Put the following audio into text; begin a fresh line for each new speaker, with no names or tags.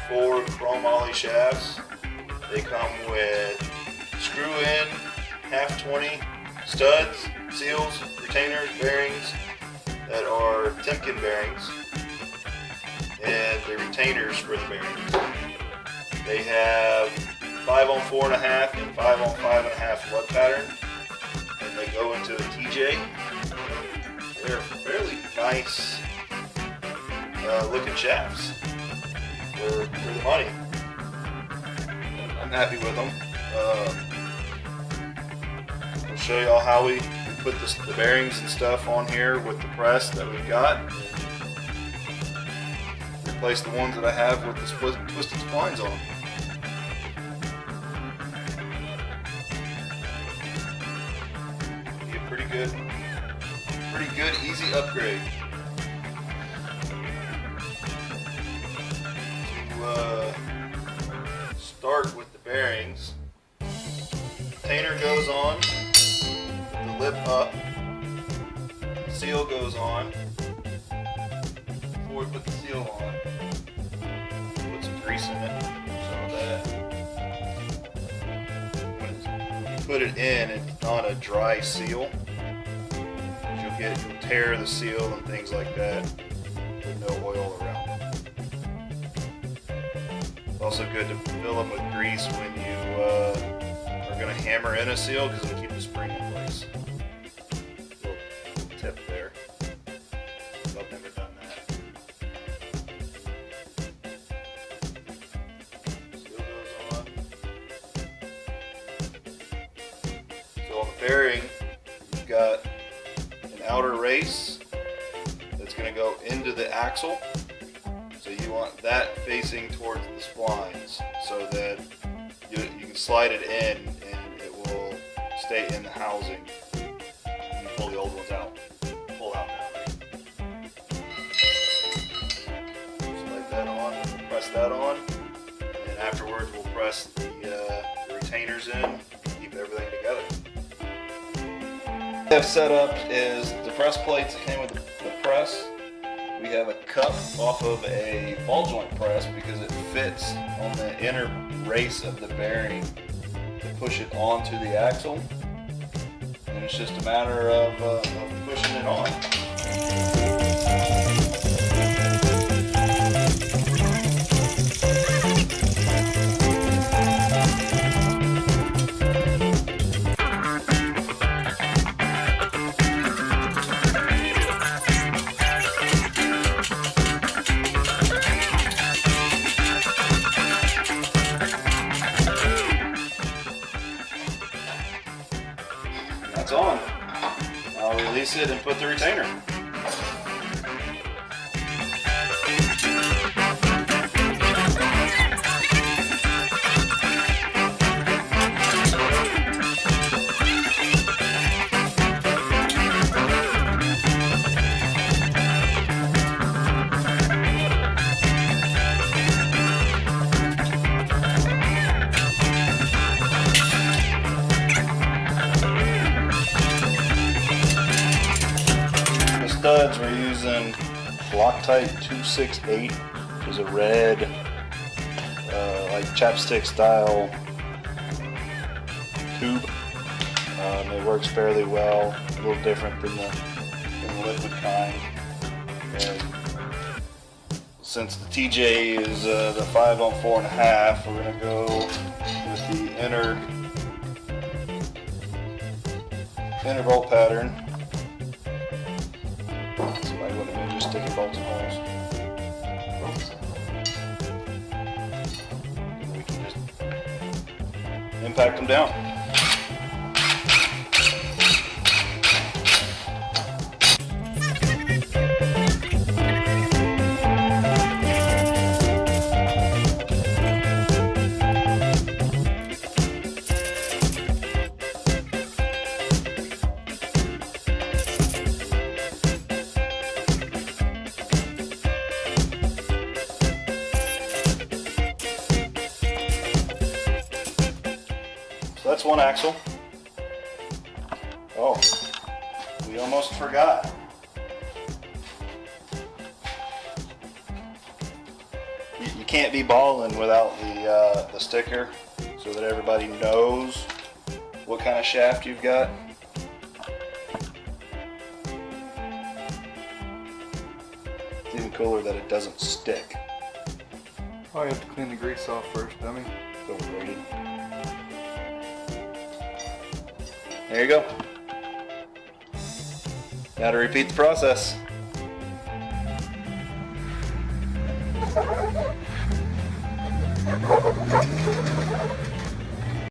4 chromo shafts. They come with screw-in, half 20 studs, seals, retainers, bearings that are Timken bearings, and the retainers for the bearings. They have 5 on 4.5 and 5 on 5.5 lug pattern, and they go into the TJ. They're fairly nice looking shafts for the money. I'm happy with them. I'll show y'all how we put the bearings and stuff on here with the press that we've got. Replace the ones that I have with the twisted splines on them. Be a pretty good, easy upgrade. To start with the bearings, retainer goes on, the lip up, seal goes on. Before we put the seal on, put some grease in it, some of that. When you put it in, it's not a dry seal. You'll tear the seal and things like that with no oil around it. It's also good to fill them with grease when you are going to hammer in a seal, because it'll keep the spring in place. Little tip there. I've never done that. Seal goes on. So on the bearing, you've got an outer race that's going to go into the axle. So you want that facing towards the splines so that you can slide it in and it will stay in the housing. And you pull the old ones out. Pull out that way. Slide that on, press that on, and afterwards we'll press the retainers in and keep everything together. What we have set up is the press plates that came with the press. We have a cup off of a ball joint press because it fits on the inner race of the bearing to push it onto the axle, and it's just a matter of pushing it on. That's on. I'll release it and put the retainer. Studs, we're using Loctite 268, which is a red, like chapstick style tube. It works fairly well, a little different than the liquid kind. And since the TJ is the 5 on 4.5, we're going to go with the inner bolt pattern. Somebody would have been just sticking bolts and holes. And we can just impact them down. So that's one axle. Oh, we almost forgot. You can't be balling without the sticker, so that everybody knows what kind of shaft you've got. It's even cooler that it doesn't stick.
Oh, you have to clean the grease off first, dummy.
It's overrated. There you go. Now to repeat the process.